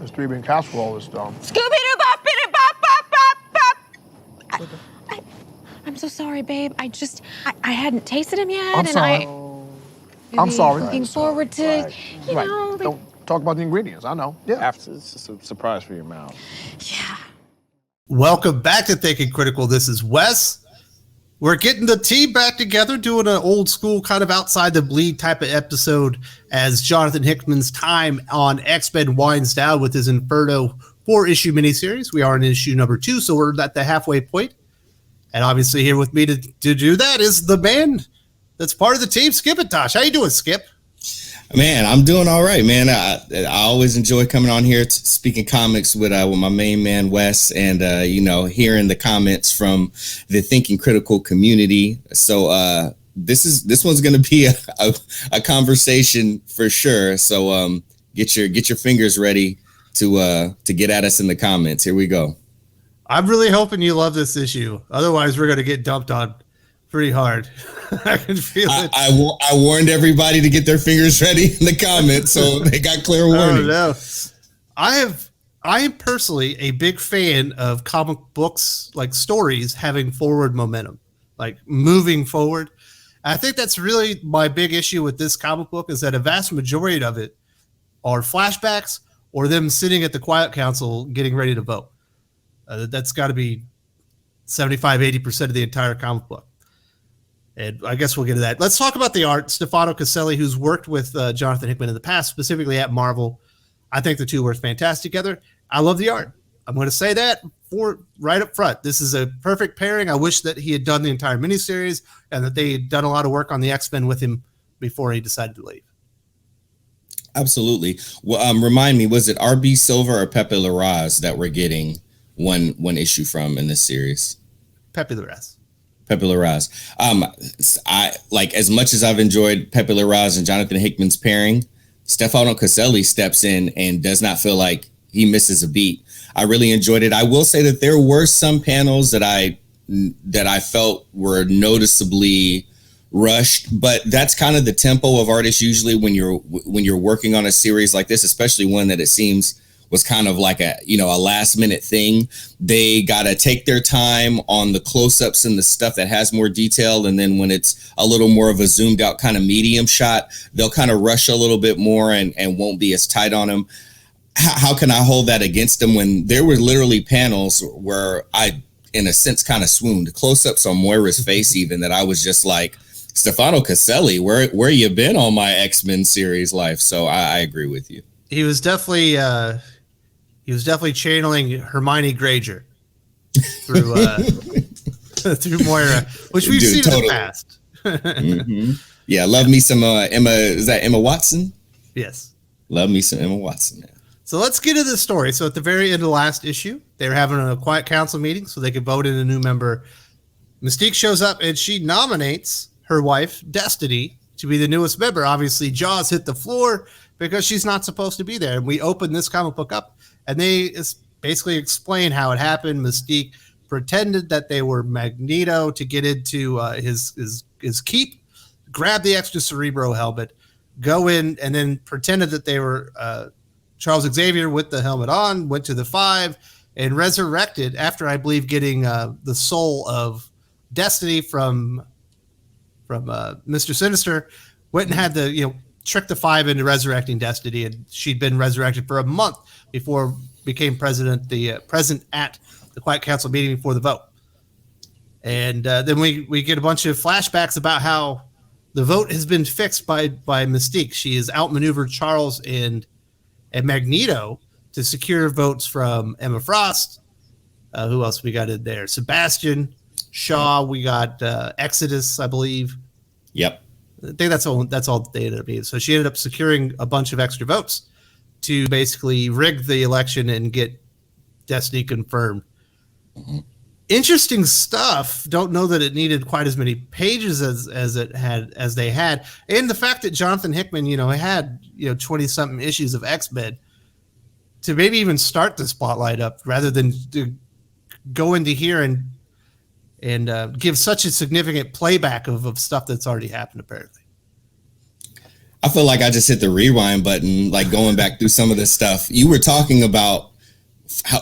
This three-bean casserole is dumb. I'm so sorry, babe. I hadn't tasted him yet. I'm sorry. I'm sorry. Looking forward to, you know. Like, don't talk about the ingredients. I know. Yeah. After, it's just a surprise for your mouth. yeah. Welcome back to Thinking Critical. This is Wes. We're getting the team back together, doing an old school kind of outside the bleed type of episode as Jonathan Hickman's time on X-Men winds down with his Inferno 4-issue miniseries. We are in issue number 2, so we're at the halfway point. And obviously here with me to do that is the man that's part of the team, Skipntosh. How you doing, Skip? Man, I'm doing all right, man. I always enjoy coming on here speaking comics with my main man Wes, and hearing the comments from the Thinking Critical community. So this one's going to be a conversation for sure. So get your fingers ready to get at us in the comments. Here we go. I'm really hoping you love this issue. Otherwise, we're going to get dumped on pretty hard. I can feel it. I warned everybody to get their fingers ready in the comments, so they got clear warning. Oh, no. I am personally a big fan of comic books, like stories having forward momentum, like moving forward. I think that's really my big issue with this comic book is that a vast majority of it are flashbacks or them sitting at the Quiet Council getting ready to vote. That's got to be 75-80% of the entire comic book. And I guess we'll get to that. Let's talk about the art. Stefano Caselli, who's worked with Jonathan Hickman in the past, specifically at Marvel. I think the two work fantastic together. I love the art. I'm going to say that right up front. This is a perfect pairing. I wish that he had done the entire miniseries and that they had done a lot of work on the X-Men with him before he decided to leave. Absolutely. Well, remind me, was it RB Silver or Pepe Larraz that we're getting one issue from in this series? Pepe Larraz. Pepe Larraz. I like, as much as I've enjoyed Pepe Larraz and Jonathan Hickman's pairing, Stefano Caselli steps in and does not feel like he misses a beat. I really enjoyed it. I will say that there were some panels that I felt were noticeably rushed, but that's kind of the tempo of artists usually when you're working on a series like this, especially one that it seems was kind of like a last minute thing. They got to take their time on the close-ups and the stuff that has more detail. And then when it's a little more of a zoomed out kind of medium shot, they'll kind of rush a little bit more and won't be as tight on them. How can I hold that against them when there were literally panels where I, in a sense, kind of swooned, close-ups on Moira's face even, that I was just like, Stefano Caselli, where you been on my X-Men series life? So I agree with you. He was definitely channeling Hermione Granger through through Moira, which we've seen totally in the past. Mm-hmm. Yeah, love me some Emma. Is that Emma Watson? Yes. Love me some Emma Watson. Yeah. So let's get into the story. So at the very end of the last issue, they were having a quiet council meeting so they could vote in a new member. Mystique shows up and she nominates her wife, Destiny, to be the newest member. Obviously, jaws hit the floor because she's not supposed to be there. And we open this comic book up and they basically explain how it happened. Mystique pretended that they were Magneto to get into his keep, grab the extra Cerebro helmet, go in, and then pretended that they were Charles Xavier with the helmet on, went to the 5, and resurrected after, I believe, getting the soul of Destiny from Mr. Sinister, went and had the, tricked the 5 into resurrecting Destiny, and she'd been resurrected for a month before became present at the Quiet Council meeting before the vote. And then we get a bunch of flashbacks about how the vote has been fixed by Mystique. She has outmaneuvered Charles and Magneto to secure votes from Emma Frost. Who else we got in there? Sebastian Shaw. We got Exodus, I believe. Yep. I think that's all they ended up being. So she ended up securing a bunch of extra votes to basically rig the election and get Destiny confirmed. Mm-hmm. Interesting stuff. Don't know that it needed quite as many pages as they had, and the fact that Jonathan Hickman, had 20-something issues of X-Men to maybe even start the spotlight up rather than to go into here and give such a significant playback of stuff that's already happened apparently. I feel like I just hit the rewind button, like going back through some of this stuff. You were talking about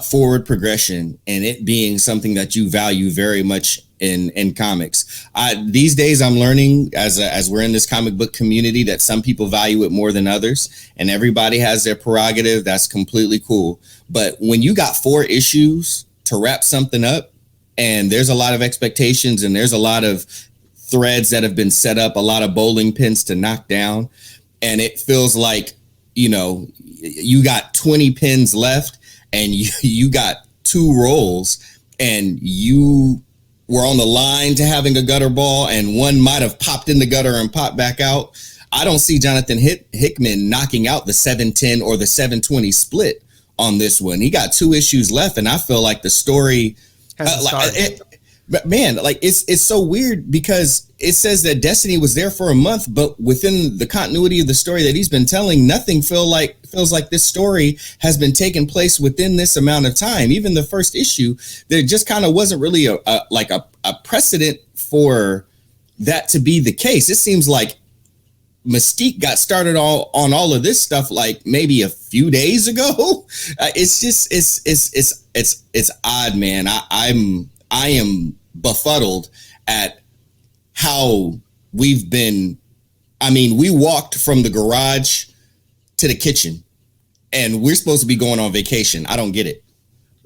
forward progression and it being something that you value very much in comics. These days I'm learning as we're in this comic book community that some people value it more than others, and everybody has their prerogative. That's completely cool. But when you got 4 issues to wrap something up, and there's a lot of expectations and there's a lot of threads that have been set up, a lot of bowling pins to knock down, and it feels like, you got 20 pins left and you got 2 rolls and you were on the line to having a gutter ball and one might have popped in the gutter and popped back out. I don't see Jonathan Hickman knocking out the 710 or the 720 split on this one. He got 2 issues left, and I feel like the story, but man, like it's so weird because it says that Destiny was there for a month, but within the continuity of the story that he's been telling, nothing feels like this story has been taking place within this amount of time. Even the first issue, there just kind of wasn't really a precedent for that to be the case. It seems like Mystique got started on all of this stuff like maybe a few days ago. It's odd, man. I am befuddled at how we've been. I mean, we walked from the garage to the kitchen and we're supposed to be going on vacation. I don't get it.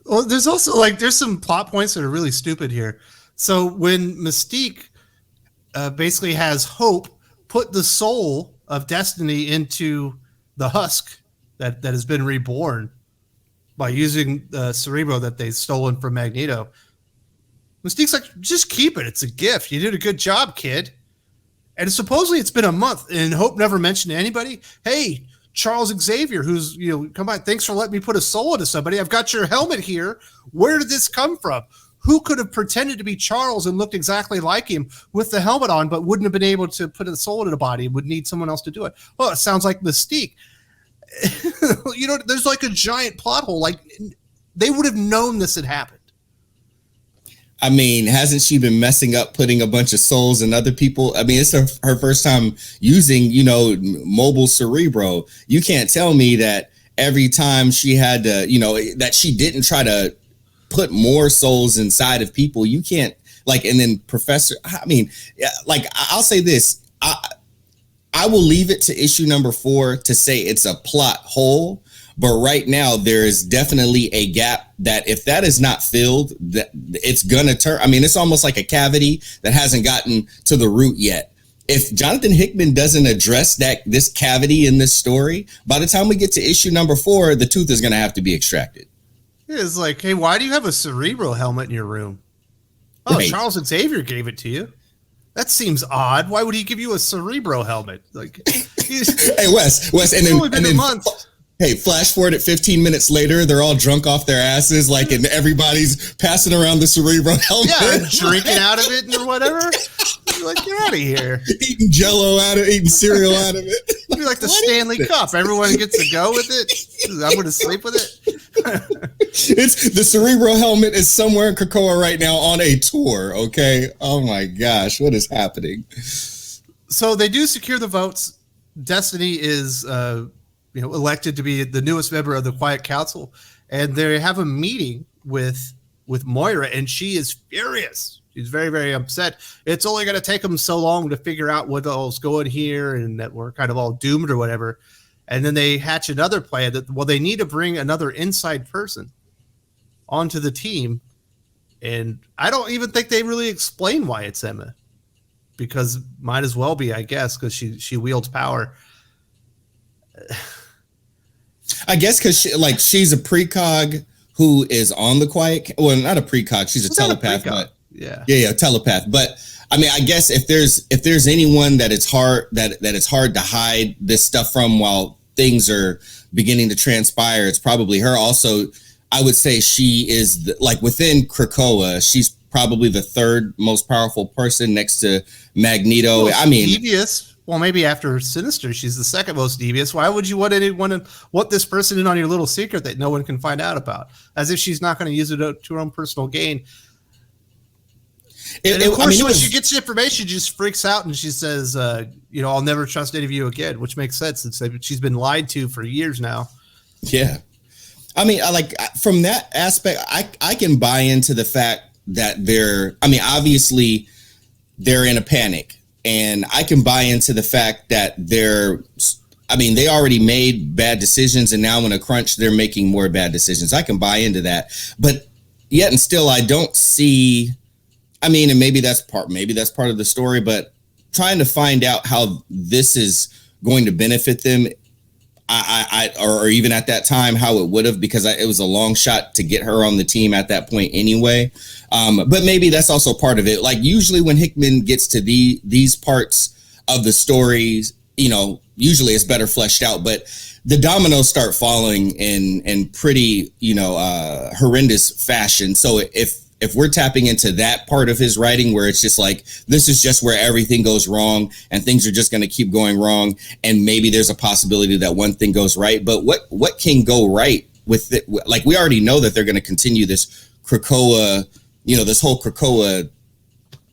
Well, there's also there's some plot points that are really stupid here. So when Mystique basically has Hope put the soul of Destiny into the husk that has been reborn by using the Cerebro that they've stolen from Magneto, Mystique's like, just keep it. It's a gift. You did a good job, kid. And supposedly it's been a month, and Hope never mentioned to anybody, hey, Charles Xavier, who's, come on, thanks for letting me put a soul into somebody. I've got your helmet here. Where did this come from? Who could have pretended to be Charles and looked exactly like him with the helmet on, but wouldn't have been able to put a soul in a body and would need someone else to do it? Oh, it sounds like Mystique. There's like a giant plot hole. Like, they would have known this had happened. I mean, hasn't she been messing up, putting a bunch of souls in other people? I mean, it's her first time using, mobile Cerebro. You can't tell me that every time she had to, that she didn't try to put more souls inside of people. You can't and then Professor, I'll say this. I will leave it to issue number 4 to say it's a plot hole. But right now, there is definitely a gap that if that is not filled, that it's going to turn. I mean, it's almost like a cavity that hasn't gotten to the root yet. If Jonathan Hickman doesn't address this cavity in this story, by the time we get to issue number 4, the tooth is going to have to be extracted. It's like, hey, why do you have a Cerebro helmet in your room? Oh, right. Charles Xavier gave it to you. That seems odd. Why would he give you a Cerebro helmet? Hey, Wes, and then a month. Hey, flash forward at 15 minutes later, they're all drunk off their asses, and everybody's passing around the Cerebro helmet. Yeah, drinking out of it or whatever. You're like, get out of here. Eating Jello eating cereal out of it. It'd be like the Stanley Cup. Everyone gets to go with it. I'm going to sleep with it. It's the Cerebro helmet is somewhere in Krakoa right now on a tour. Okay. Oh my gosh, what is happening? So they do secure the votes. Destiny is, elected to be the newest member of the Quiet Council, and they have a meeting with Moira, and she is furious. She's very, very upset. It's only going to take them so long to figure out what all's going here, and that we're kind of all doomed or whatever. And then they hatch another plan that, they need to bring another inside person onto the team, and I don't even think they really explain why it's Emma, because might as well be, I guess, because she wields power. I guess because she's a precog who is on the quiet. Well, not a precog. She's a telepath. But yeah, telepath. But I mean, I guess if there's anyone that it's hard to hide this stuff from while things are beginning to transpire, it's probably her. Also, I would say she is within Krakoa, she's probably the 3rd most powerful person next to Magneto. I mean, devious. Well, maybe after Sinister, she's the 2nd most devious. Why would you want anyone to want this person in on your little secret that no one can find out about? As if she's not going to use it to her own personal gain. And of course, when she gets the information, she just freaks out and she says, I'll never trust any of you again, which makes sense. She's been lied to for years now. Yeah. I mean, from that aspect, I can buy into the fact that obviously they're in a panic, and I can buy into the fact that they already made bad decisions, and now in a crunch, they're making more bad decisions. I can buy into that, but yet and still, I don't see, and maybe that's part of the story, but trying to find out how this is going to benefit them, or even at that time how it would have, because it was a long shot to get her on the team at that point anyway. But maybe that's also part of it. Like usually when Hickman gets to these parts of the stories, usually it's better fleshed out, but the dominoes start falling in pretty, horrendous fashion. So if we're tapping into that part of his writing where it's just like, this is just where everything goes wrong and things are just going to keep going wrong, and maybe there's a possibility that one thing goes right, but what can go right with it? Like, we already know that they're going to continue this Krakoa, this whole Krakoa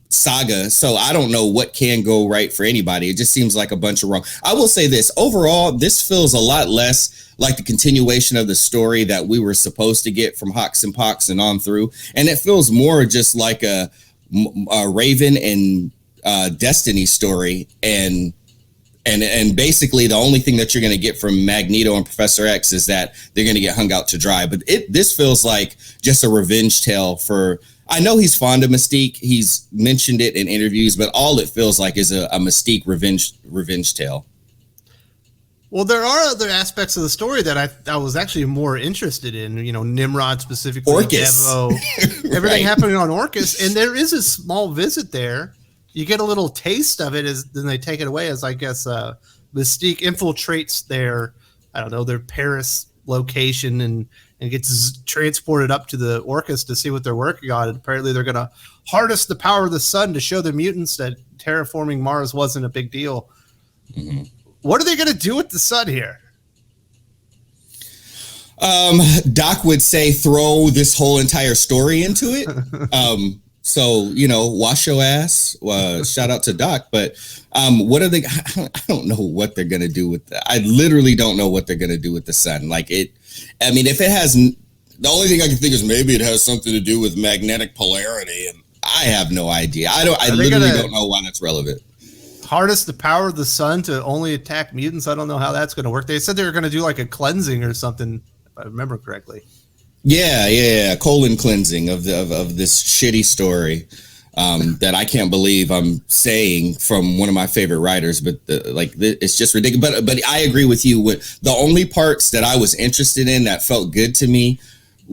saga. So I don't know what can go right for anybody. It just seems like a bunch of wrong. I will say this, overall, this feels a lot less like the continuation of the story that we were supposed to get from Hawks and Pox and on through. And it feels more just like a Raven and Destiny story. And basically the only thing that you're going to get from Magneto and Professor X is that they're going to get hung out to dry. But this feels like just a revenge tale for, I know he's fond of Mystique. He's mentioned it in interviews, but all it feels like is a Mystique revenge tale. Well, there are other aspects of the story that I was actually more interested in, Nimrod specifically, Orcas. Devo, everything happening on Orcas. And there is a small visit there. You get a little taste of it, then they take it away as, I guess, Mystique infiltrates their Paris location and gets transported up to the Orcas to see what they're working on. And apparently they're going to harness the power of the sun to show the mutants that terraforming Mars wasn't a big deal. Mm-hmm. What are they going to do with the sun here? Doc would say throw this whole entire story into it. So, wash your ass. Shout out to Doc. But what are they? I don't know what they're going to do with that. I literally don't know what they're going to do with the sun. Like it. If it has, the only thing I can think is maybe it has something to do with magnetic polarity, and I have no idea. I literally don't know why that's relevant. Harness the power of the sun to only attack mutants. I don't know how that's going to work. They said they were going to do like a cleansing or something, if I remember correctly. Yeah. Colon cleansing of this shitty story that I can't believe I'm saying from one of my favorite writers, but it's just ridiculous. But I agree with you. With the only parts that I was interested in that felt good to me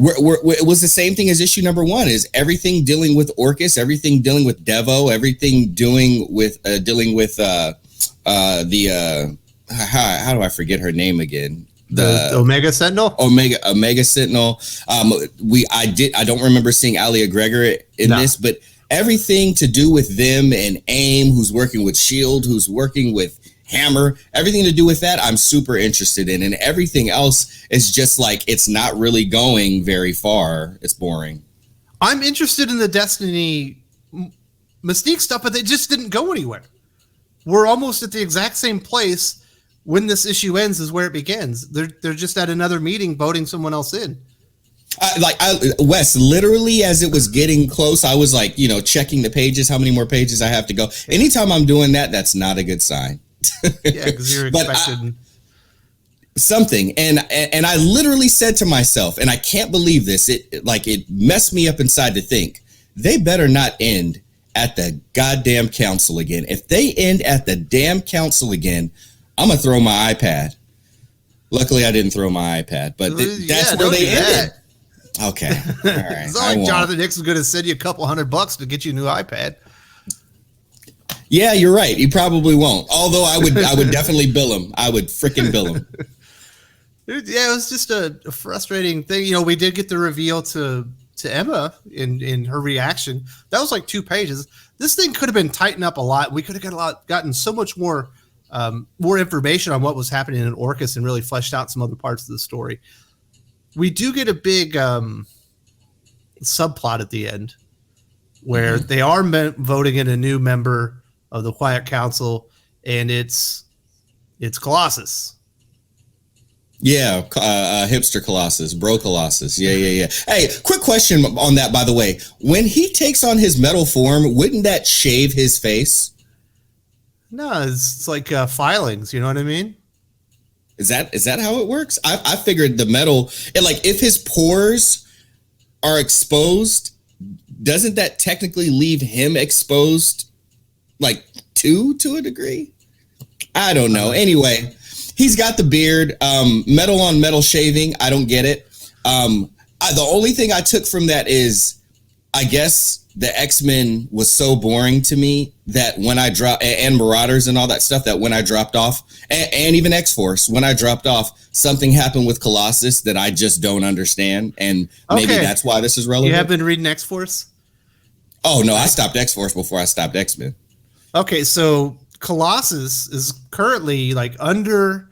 it was the same thing as issue number 1, is everything dealing with Orcas, everything dealing with Devo, everything dealing with how do I forget her name again? The Omega Sentinel? Omega Sentinel. I don't remember seeing Alia Gregor in this, but everything to do with them and AIM, who's working with S.H.I.E.L.D., who's working with Hammer, everything to do with that, I'm super interested in. And everything else is just like, it's not really going very far. It's boring. I'm interested in the Destiny Mystique stuff, but they just didn't go anywhere. We're almost at the exact same place when this issue ends as where it begins. They're just at another meeting voting someone else in. Wes, literally as it was getting close, I was like, checking the pages, how many more pages I have to go. Anytime I'm doing that, that's not a good sign. Yeah, because you're expecting something. And I literally said to myself, and I can't believe this, it messed me up inside to think, they better not end at the goddamn council again. If they end at the damn council again, I'm going to throw my iPad. Luckily, I didn't throw my iPad, but that's where they ended. Okay. All right. It's not like Jonathan Hicks is going to send you a couple $100 to get you a new iPad. Yeah, you're right. He probably won't. Although I would definitely bill him. I would freaking bill him. Yeah, it was just a frustrating thing. We did get the reveal to Emma in her reaction. That was like 2 pages. This thing could have been tightened up a lot. We could have gotten so much more information on what was happening in Orcas and really fleshed out some other parts of the story. We do get a big subplot at the end where they are voting in a new member of the Quiet Council, and it's Colossus. Yeah, hipster Colossus, bro Colossus. Yeah. Hey, quick question on that, by the way. When he takes on his metal form, wouldn't that shave his face? No, it's like filings. You know what I mean? Is that how it works? I figured the metal, and like if his pores are exposed, doesn't that technically leave him exposed, like to a degree? I don't know. Anyway. He's got the beard, metal on metal shaving. I don't get it. The only thing I took from that is, I guess the X-Men was so boring to me that when I dropped, and Marauders and all that stuff, that when I dropped off, and even X-Force, when I dropped off, something happened with Colossus that I just don't understand. And maybe that's why this is relevant. You have been reading X-Force? Oh, no, I stopped X-Force before I stopped X-Men. Okay, so Colossus is currently like under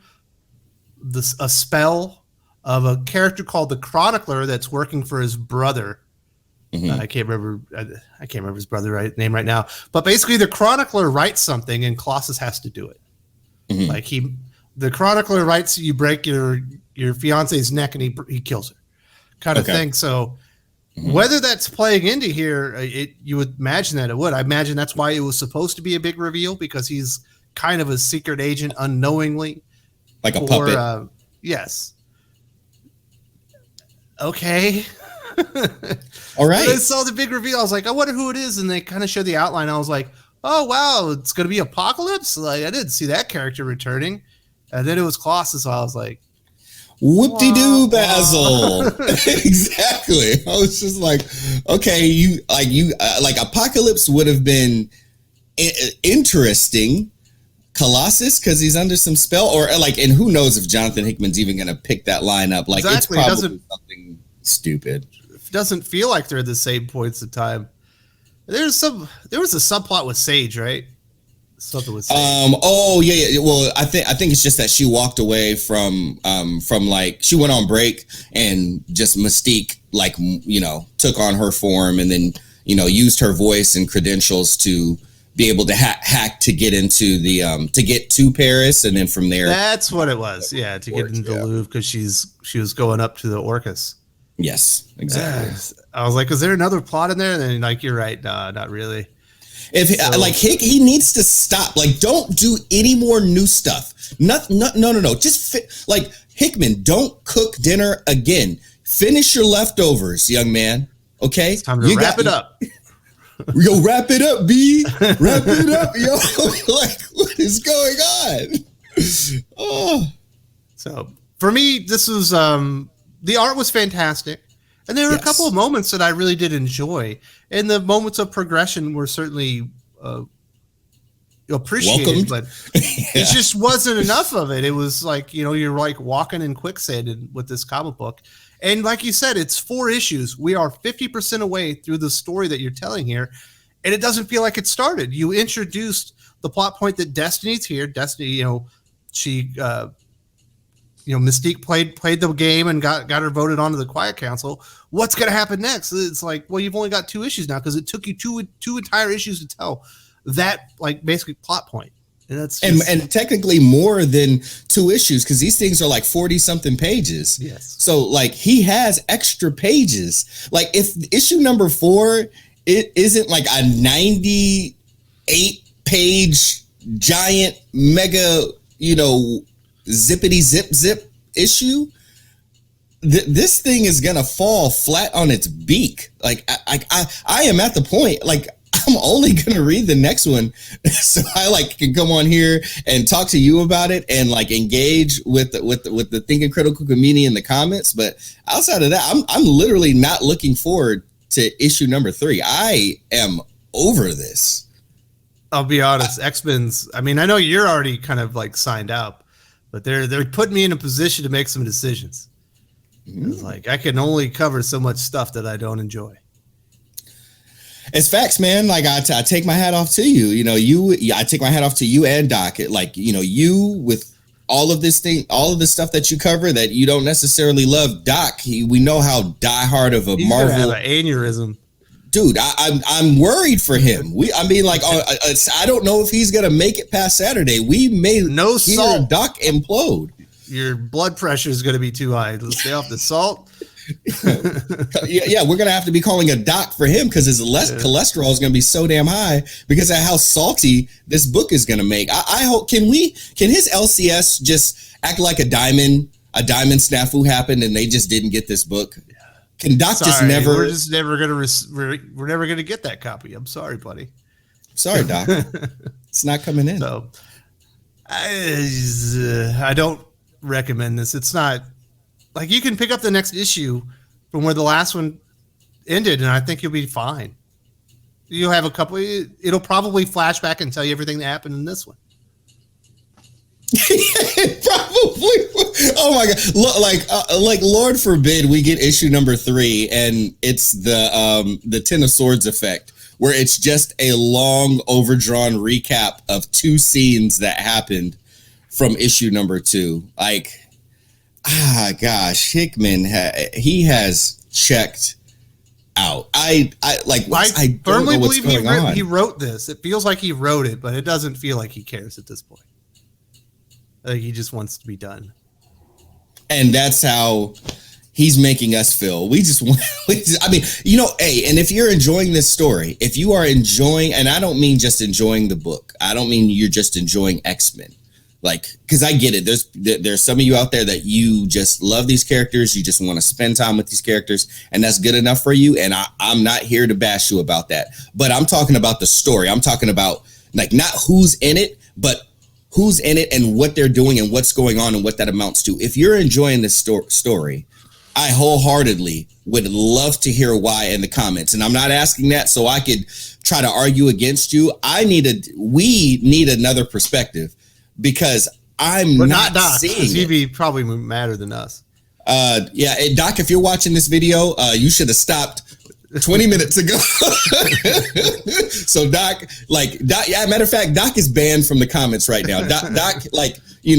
a spell of a character called the Chronicler that's working for his brother. I can't remember his brother name right now, but basically the Chronicler writes something and Colossus has to do it. Like the Chronicler writes, you break your fiance's neck and he kills her, kind of thing. So whether that's playing into here, you would imagine that it would. I imagine that's why it was supposed to be a big reveal, because he's kind of a secret agent unknowingly. Like a puppet. Yes. Okay. All right. When I saw the big reveal, I was like, I wonder who it is. And they kind of showed the outline. I was like, oh, wow, it's going to be Apocalypse? Like, I didn't see that character returning. And then it was Colossus. So I was like, whoop-de-doo, Basil. Exactly. I was just like, okay, like Apocalypse would have been interesting. Colossus, because he's under some spell, or like, and who knows if Jonathan Hickman's even going to pick that line up? Like, exactly. It's probably something stupid. It doesn't feel like they're at the same points of time. There was a subplot with Sage, right? Something with Sage. Oh yeah. Well, I think it's just that she walked away from like, she went on break and just Mystique, like, took on her form and then used her voice and credentials to be able to hack to get into the to get to Paris, and then from there. That's what it was. Yeah, to get into the Louvre, because she was going up to the Orcas. Yes, exactly. I was like, is there another plot in there? And then like, you're right. No, not really. If like he needs to stop. Like, don't do any more new stuff. No. Just like Hickman, don't cook dinner again. Finish your leftovers, young man. Okay, it's time to wrap it up. Yo, wrap it up, B. Wrap it up, yo. Like, what is going on? Oh. So for me, this was the art was fantastic, and there were a couple of moments that I really did enjoy, and the moments of progression were certainly appreciated. Welcomed. But it just wasn't enough of it. It was like, you're like walking in quicksand with this comic book. And like you said, it's 4 issues. We are 50% away through the story that you're telling here, and it doesn't feel like it started. You introduced the plot point that Destiny's here. Destiny, she, Mystique played the game and got her voted onto the Quiet Council. What's going to happen next? It's like, well, you've only got 2 issues now, because it took you two entire issues to tell that, like, basically plot point. And that's and technically more than 2 issues, because these things are like 40 something pages. Yes. So like he has extra pages. Like if issue number 4, it isn't like a 98 page giant mega, zippity zip issue. This thing is gonna fall flat on its beak. Like I am at the point, like, I'm only gonna read the next one, so I can come on here and talk to you about it and like engage with the Thinking Critical community in the comments. But outside of that, I'm literally not looking forward to issue number 3. I am over this. I'll be honest, X-Men's. I mean, I know you're already kind of like signed up, but they're putting me in a position to make some decisions. It's like I can only cover so much stuff that I don't enjoy. It's facts, man. Like I take my hat off to you. I take my hat off to you and Doc. You with all of this stuff that you cover that you don't necessarily love. Doc, we know how diehard of a He's Marvel. gonna have an aneurysm. dude, I'm worried for him. I don't know if he's gonna make it past Saturday. We may hear salt. Doc implode. Your blood pressure is going to be too high. Let's stay off the salt. yeah, we're gonna have to be calling a doc for him because his cholesterol is gonna be so damn high because of how salty this book is gonna make. I hope can his LCS just act like a diamond snafu happened and they just didn't get this book? Can Doc just never? We're just never gonna we're never gonna get that copy. I'm sorry, buddy. Sorry, Doc. It's not coming in. So I don't recommend this. It's not. Like, you can pick up the next issue from where the last one ended, and I think you'll be fine. You'll have a couple. It'll probably flash back and tell you everything that happened in this one. Probably. Oh my god! Like Lord forbid we get issue number 3, and it's the Ten of Swords effect, where it's just a long, overdrawn recap of 2 scenes that happened from issue number 2. Like. Gosh, Hickman, he has checked out. I firmly believe he wrote this. It feels like he wrote it, but it doesn't feel like he cares at this point. I think he just wants to be done. And that's how he's making us feel. We just want, I mean, and if you're enjoying this story, if you are enjoying, and I don't mean just enjoying the book, I don't mean you're just enjoying X-Men. Like, because I get it. There's some of you out there that you just love these characters. You just want to spend time with these characters, and that's good enough for you. And I'm not here to bash you about that. But I'm talking about the story. I'm talking about, like, not who's in it, but who's in it and what they're doing and what's going on and what that amounts to. If you're enjoying this story, I wholeheartedly would love to hear why in the comments. And I'm not asking that so I could try to argue against you. We need another perspective. Because I'm not Doc, seeing he'd be probably madder than us. Yeah, hey, Doc, if you're watching this video, you should have stopped 20 minutes ago. So Doc, matter of fact, Doc is banned from the comments right now. Doc, you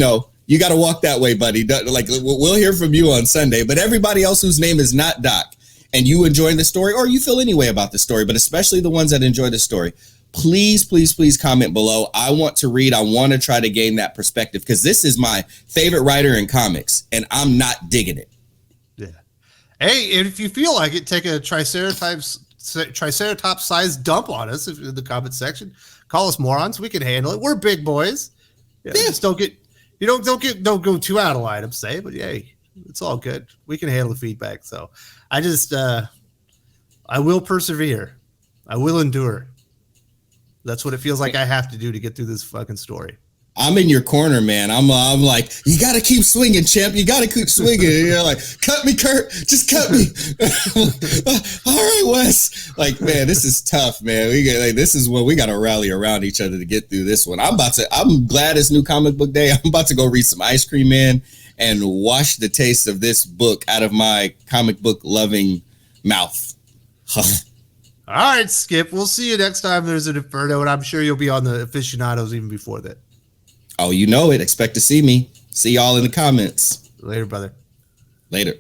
got to walk that way, buddy. Like, we'll hear from you on Sunday. But everybody else whose name is not Doc, and you enjoying the story, or you feel any way about the story, but especially the ones that enjoy the story, please comment below. I want to read. I want to try to gain that perspective because this is my favorite writer in comics, and I'm not digging it. Yeah. Hey, and if you feel like it, take a triceratops-sized dump on us in the comment section. Call us morons. We can handle it. We're big boys. Yeah. Just don't go too out of line, I'm saying. But yay, it's all good. We can handle the feedback. So I will persevere. I will endure. That's what it feels like I have to do to get through this fucking story. I'm in your corner, man. I'm like, you got to keep swinging, champ. You got to keep swinging. And you're like, cut me, Kurt. Just cut me. All right, Wes. Like, man, this is tough, man. This is what we got to rally around each other to get through this one. I'm glad it's New Comic Book Day. I'm about to go read some Ice Cream Man and wash the taste of this book out of my comic book loving mouth. All right, Skip. We'll see you next time there's an Inferno, and I'm sure you'll be on the aficionados even before that. Oh, you know it. Expect to see me. See y'all in the comments. Later, brother. Later.